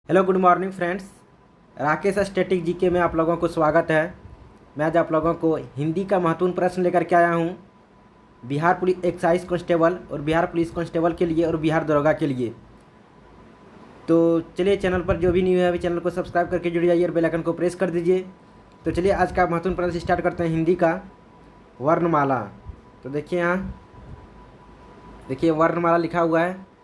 Hello good morning friends. Rakesh static GK में आप लोगों को स्वागत है। मैं आज आप लोगों को हिंदी का महत्वपूर्ण प्रश्न लेकर के आया हूँ, बिहार पुलिस एक्साइज कांस्टेबल और बिहार पुलिस कांस्टेबल के लिए और बिहार दरोगा के लिए। तो चलिए, चैनल पर जो भी न्यू है अभी चैनल को सब्सक्राइब करके जुड़ जाइए और बेल आइकन को प्रेस कर दीजिए। तो चलिए आज का महत्वपूर्ण प्रश्न स्टार्ट करते हैं। हिंदी का वर्णमाला। तो देखिए यहाँ, देखिए वर्णमाला लिखा हुआ है।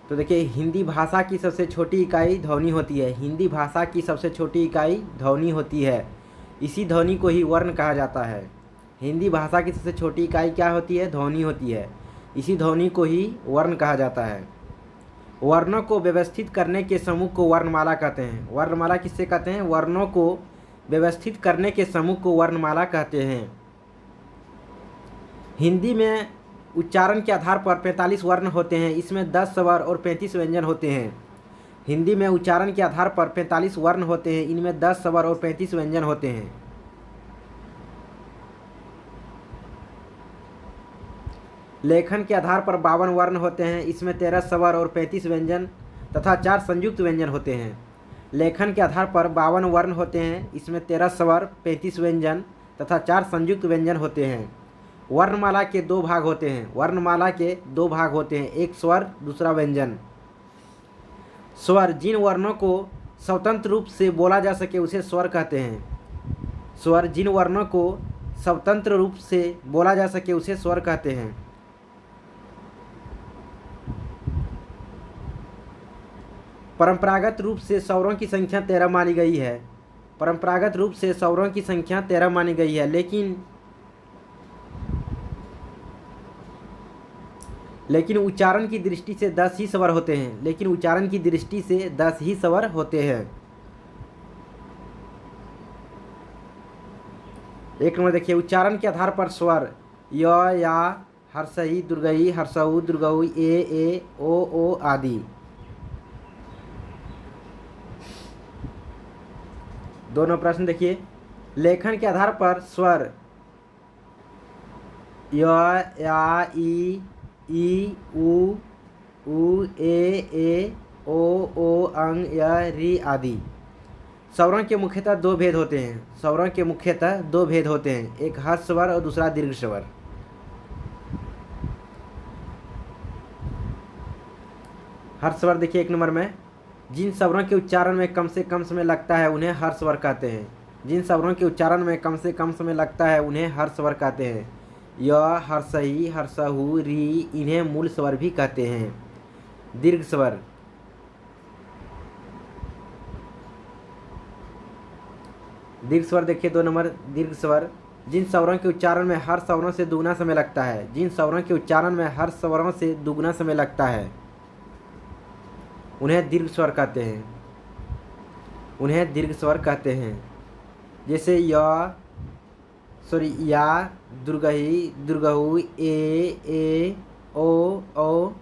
तो देखिए, हिंदी भाषा की सबसे छोटी इकाई ध्वनि होती है। हिंदी भाषा की सबसे छोटी इकाई ध्वनि होती है। इसी ध्वनि को ही वर्ण कहा जाता है। हिंदी भाषा की सबसे छोटी इकाई क्या होती है? ध्वनि होती है। इसी ध्वनि को ही वर्ण कहा जाता है। वर्णों को व्यवस्थित करने के समूह को वर्णमाला कहते हैं। वर्णमाला किससे कहते हैं? वर्णों को व्यवस्थित करने के समूह को वर्णमाला कहते हैं। हिंदी में उच्चारण के आधार पर 45 वर्ण होते हैं। इसमें 10 स्वर और 35 व्यंजन होते हैं। हिंदी में उच्चारण के आधार पर 45 वर्ण होते हैं। इनमें 10 स्वर और 35 व्यंजन होते हैं। लेखन के आधार पर 52 वर्ण होते हैं। इसमें 13 स्वर और 35 व्यंजन तथा 4 संयुक्त व्यंजन होते हैं। लेखन के आधार पर 52 वर्ण होते हैं। इसमें 13 स्वर, 35 व्यंजन तथा 4 संयुक्त व्यंजन होते हैं। वर्णमाला के 2 भाग होते हैं। वर्णमाला के 2 भाग होते हैं, एक स्वर दूसरा व्यंजन। स्वर, जिन वर्णों को स्वतंत्र रूप से बोला जा सके उसे स्वर कहते हैं। स्वर, जिन वर्णों को स्वतंत्र रूप से बोला जा सके उसे स्वर कहते हैं। परंपरागत रूप से स्वरों की संख्या 13 मानी गई है। परंपरागत रूप से स्वरों की संख्या 13 मानी गई है, लेकिन उच्चारण की दृष्टि से 10 ही स्वर होते हैं। लेकिन उच्चारण की दृष्टि से 10 ही स्वर होते हैं। एक नंबर देखिए, उच्चारण के आधार पर स्वर य, या, हर्षई, दुर्गई, हर्षऊ, दुर्गऊ, ए, ओ आदि। 2 नंबर प्रश्न देखिए, लेखन के आधार पर स्वर य, या, ई, उ, ए, ओ, अंग, य, री आदि। स्वरों के मुख्यतः 2 भेद होते हैं। स्वरों के मुख्यतः 2 भेद होते हैं, एक हर्ष स्वर और दूसरा दीर्घ स्वर। हर्ष स्वर देखिए एक नंबर में, जिन स्वरों के उच्चारण में कम से कम समय लगता है उन्हें हर्ष स्वर कहते हैं। जिन स्वरों के उच्चारण में कम से कम समय लगता है उन्हें हर्ष स्वर कहते हैं। य, हर्षई, हर्षहु, री, इन्हें मूल स्वर भी कहते हैं। दीर्घ स्वर, दीर्घ स्वर देखिए 2 नंबर, दीर्घ स्वर, जिन स्वरों के उच्चारण में हर स्वरों से दुगुना समय लगता है। जिन स्वरों के उच्चारण में हर स्वरों से दुगुना समय लगता है उन्हें दीर्घ स्वर कहते हैं। उन्हें दीर्घ स्वर कहते हैं। जैसे या, दुर्गही, दुर्गहु, ए, ओ।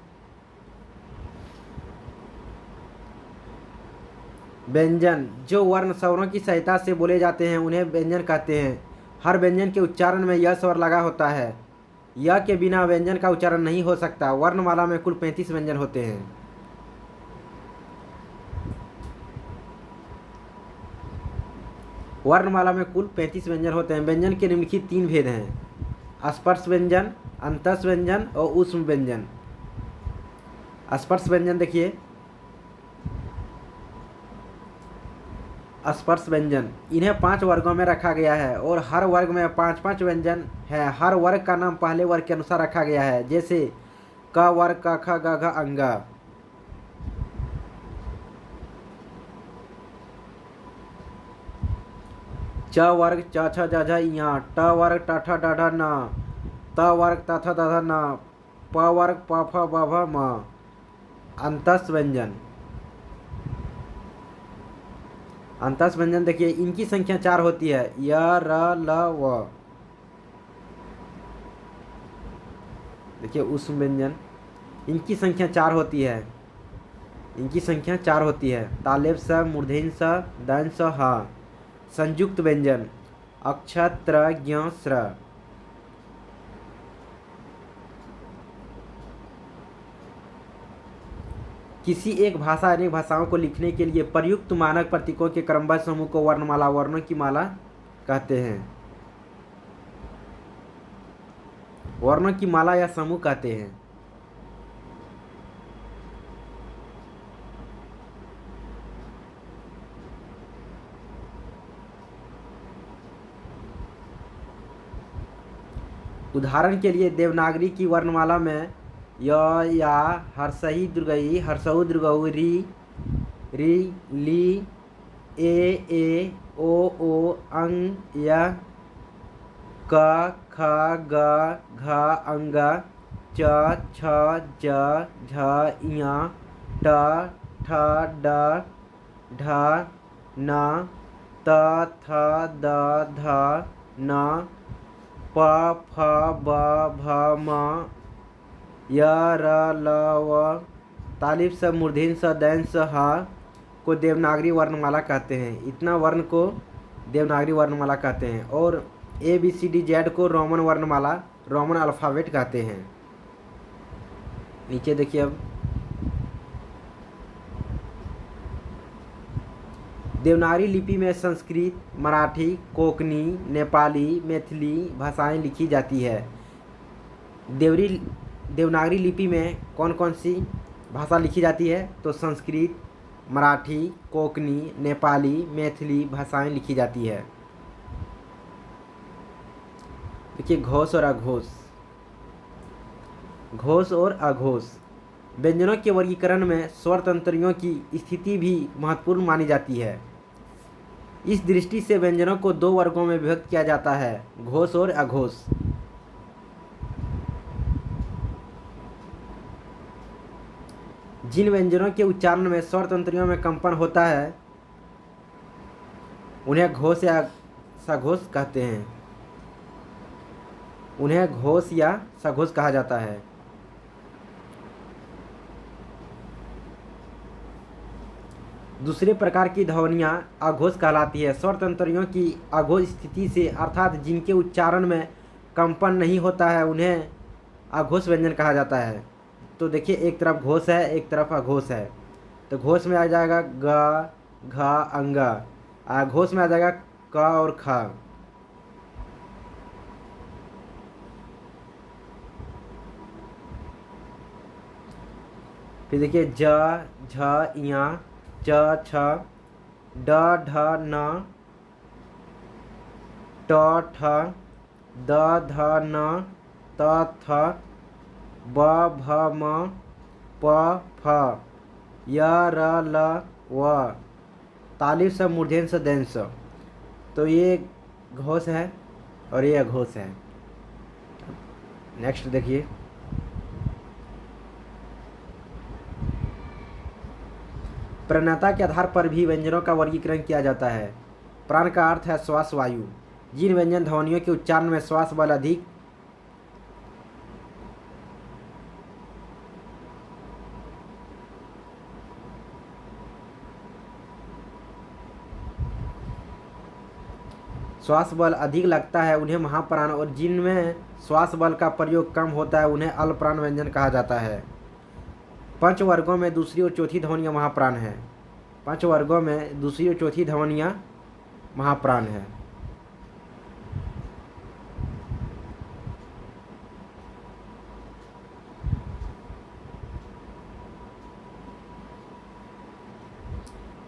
व्यंजन, जो वर्ण स्वरों की सहायता से बोले जाते हैं उन्हें व्यंजन कहते हैं। हर व्यंजन के उच्चारण में यह स्वर लगा होता है। यह के बिना व्यंजन का उच्चारण नहीं हो सकता। वर्णमाला में कुल 35 व्यंजन होते हैं। वर्णमाला में कुल 35 व्यंजन होते हैं। व्यंजन के निम्नलिखित 3 भेद हैं, स्पर्श व्यंजन, अंतस व्यंजन और ऊष्म व्यंजन। स्पर्श व्यंजन देखिए, स्पर्श व्यंजन, इन्हें 5 वर्गों में रखा गया है और हर वर्ग में 5-5 व्यंजन है। हर वर्ग का नाम पहले वर्ग के अनुसार रखा गया है। जैसे क वर्ग, क, ख, ग, घ, अंगा। च वर्ग, च, छ, ज, झ, ञ। ट वर्ग, ट, ठ, ड, ढ, न। त वर्ग, त, थ, द, ध, न। प वर्ग, प, फ, ब, भ, म। अंतस व्यंजन, अंतस व्यंजन देखिए, इनकी संख्या 4 होती है, य, र, ल, व। देखिए ऊष्म व्यंजन, इनकी संख्या 4 होती है। इनकी संख्या 4 होती है, तालेब स, मूर्धन्य स, दंश स, ह। संयुक्त व्यंजन, अक्ष, त्र, ज्ञ, स्र। किसी एक भाषा अनेक भाषाओं को लिखने के लिए प्रयुक्त मानक प्रतीकों के क्रमबद्ध समूह को वर्णमाला, वर्णों की माला कहते हैं। वर्णों की माला या समूह कहते हैं। उदाहरण के लिए देवनागरी की वर्णमाला में य, या, हर्षई दीर्घई, हर्षऊ दीर्घऊ, री, ली, ए, ओ, अंग, य, क, ख, ग, घ, अंग, च, छ, ज, झ, ञ, ट, ठ, ड, ढ, न, त, थ, द, ध, न, प, फ, ब, भ, म, य, र, ल, व, तालिब स, मूर्धन्य स, दैन्य स, ह को देवनागरी वर्णमाला कहते हैं। इतना वर्ण को देवनागरी वर्णमाला कहते हैं। और ABCD को रोमन वर्णमाला, रोमन अल्फ़ाबेट कहते हैं। नीचे देखिए अब देवनागरी लिपि में संस्कृत, मराठी, कोंकणी, नेपाली, मैथिली भाषाएं लिखी जाती है। देवनागरी लिपि में कौन कौन सी भाषा लिखी जाती है? तो संस्कृत, मराठी, कोंकणी, नेपाली, मैथिली भाषाएं लिखी जाती है। देखिए घोष और अघोष। घोष और अघोष व्यंजनों के वर्गीकरण में स्वर तंत्रियों की स्थिति भी महत्वपूर्ण मानी जाती है। इस दृष्टि से व्यंजनों को दो वर्गों में विभक्त किया जाता है, घोष और अघोष। जिन व्यंजनों के उच्चारण में स्वर तंत्रियों में कंपन होता है उन्हें घोष या सघोष कहते हैं। उन्हें घोष या सघोष कहा जाता है। दूसरे प्रकार की ध्वनियाँ अघोष कहलाती है। स्वर तंत्रियों की अघोष स्थिति से अर्थात जिनके उच्चारण में कंपन नहीं होता है उन्हें अघोष व्यंजन कहा जाता है। तो देखिए एक तरफ घोष है, एक तरफ अघोष है। तो घोष में आ जाएगा ग, घ, अंग। अघोष में आ जाएगा क और ख। फिर देखिए ज, झ, ञ, च, छ, ड, ढ, न, ट, ठ, द, ध, न, त, थ, ब, भ, म, प, फ, य, र, ल, व, तालिब स, मूर्धन्य स, दैन्य स। तो ये घोष है और ये अघोष है। नेक्स्ट देखिए प्रणता के आधार पर भी व्यंजनों का वर्गीकरण किया जाता है। प्राण का अर्थ है श्वास वायु। जिन व्यंजन ध्वनियों के उच्चारण में श्वास बल अधिक श्वास बल अधिक लगता है उन्हें महाप्राण, और जिनमें श्वास बल का प्रयोग कम होता है उन्हें अल्पप्राण व्यंजन कहा जाता है। पंच वर्गों में दूसरी और चौथी ध्वनियाँ महाप्राण हैं। पंच वर्गों में दूसरी और चौथी ध्वनियाँ महाप्राण हैं।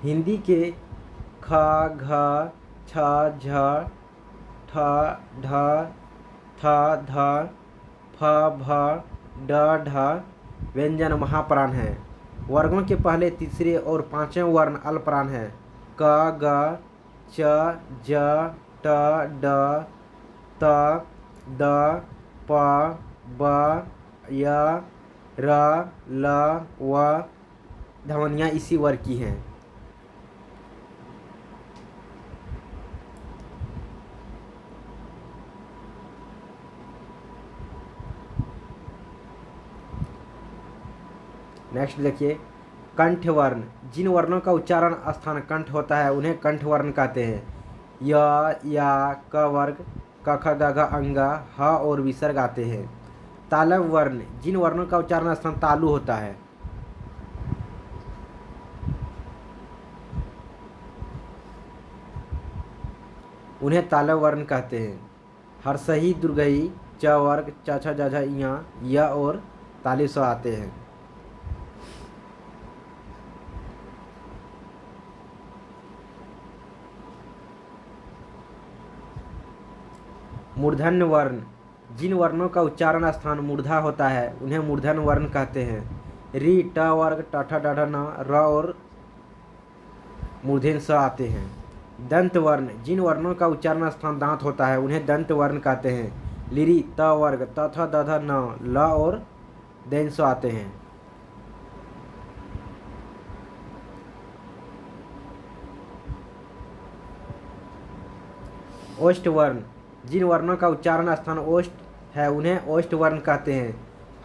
हिंदी के ख, घ, छ, झ, ठ, ढ, थ, ध, फ, भ, ड, ढ व्यंजन महाप्राण हैं। वर्गों के पहले, तीसरे और पांचवें वर्ण अल्पप्राण हैं। क, ग, च, ज, ट, ड, त, द, प, ब, य, र, ल, व ध्वनियाँ इसी वर्ग की हैं। नेक्स्ट देखिए कंठ वर्ण। जिन वर्णों का उच्चारण स्थान कंठ होता है उन्हें कंठ वर्ण कहते हैं। य, या, क वर्ग, क, ख, ग, घ, अंग, ह और विसर्ग आते हैं। तालव वर्ण। जिन वर्णों का उच्चारण स्थान तालु होता है। उन्हें तालव्य वर्ण कहते हैं। हर्षई दुर्गई च वर्ग च छ ज झ ञ य और तालु स आते हैं। मूर्धन्य वर्ण, जिन वर्णों का उच्चारण स्थान मूर्धा होता है उन्हें मूर्धन्य वर्ण कहते हैं। री ट वर्ग ट ठ ड ढ न र और मूर्धन्य स आते हैं। दंत वर्ण, जिन वर्णों का उच्चारण स्थान दांत होता है उन्हें दंत वर्ण कहते हैं। लिरी त वर्ग त थ द ध न ल और दैन स आते हैं। ओष्ठ वर्ण, जिन वर्णों का उच्चारण स्थान ओष्ठ है उन्हें ओष्ठ वर्ण कहते हैं।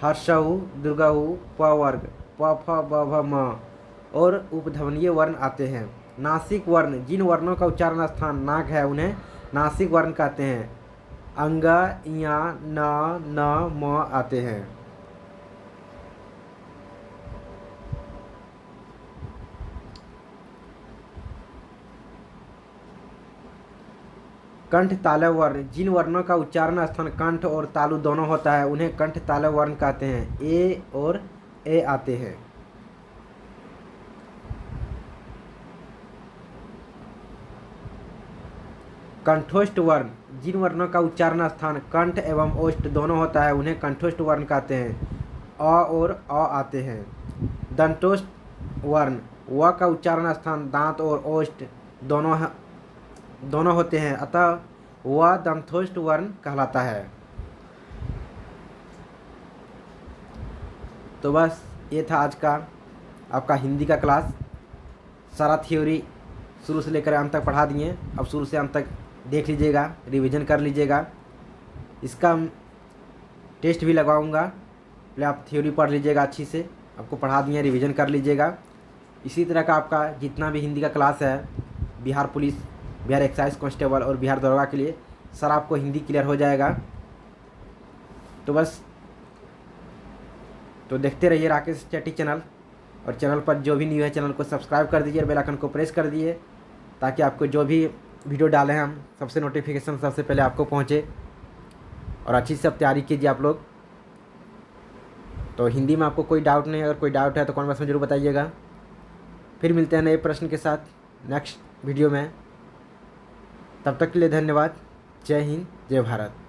हर्षऊ दुर्गऊ प वर्ग प फ ब भ म और उपध्वनीय वर्ण आते हैं। नासिक वर्ण, जिन वर्णों का उच्चारण स्थान नाक है उन्हें नासिक वर्ण कहते हैं। अंग या न म आते हैं। कंठ तालव्य वर्ण, जिन वर्णों का उच्चारण स्थान कंठ और तालु दोनों होता है उन्हें कंठ तालव्य वर्ण कहते हैं। ए और ए आते हैं। कंठोष्ठ वर्ण, जिन वर्णों का उच्चारण स्थान कंठ एवं ओष्ठ दोनों होता है उन्हें कंठोष्ठ वर्ण कहते हैं। अ और अ आते हैं। दंतोष्ठ वर्ण, व का उच्चारण स्थान दांत और ओष्ठ दोनों होते हैं अतः वह दंतोष्ठ वर्ण कहलाता है। तो बस ये था आज का आपका हिंदी का क्लास। सारा थ्योरी शुरू से लेकर अंत तक पढ़ा दिए। अब शुरू से अंत तक देख लीजिएगा, रिवीजन कर लीजिएगा। इसका टेस्ट भी लगवाऊंगा, पहले आप थ्योरी पढ़ लीजिएगा अच्छी से। आपको पढ़ा दिए, रिवीजन कर लीजिएगा। इसी तरह का आपका जितना भी हिंदी का क्लास है Bihar police, Bihar excise constable और बिहार दरोगा के लिए, सर आपको हिंदी क्लियर हो जाएगा। तो बस तो देखते रहिए राकेश चैटी चैनल, और चैनल पर जो भी न्यू है चैनल को सब्सक्राइब कर दीजिए और बेल आइकन को प्रेस कर दिए ताकि आपको जो भी वीडियो डालें हम सबसे नोटिफिकेशन सबसे पहले आपको पहुंचे। और अच्छी से तैयारी कीजिए आप लोग। तो हिंदी में आपको कोई डाउट नहीं है, अगर कोई डाउट है तो कमेंट बॉक्स में जरूर बताइएगा। फिर मिलते हैं नए प्रश्न के साथ नेक्स्ट वीडियो में। तब तक के लिए धन्यवाद। जय हिंद, जय भारत।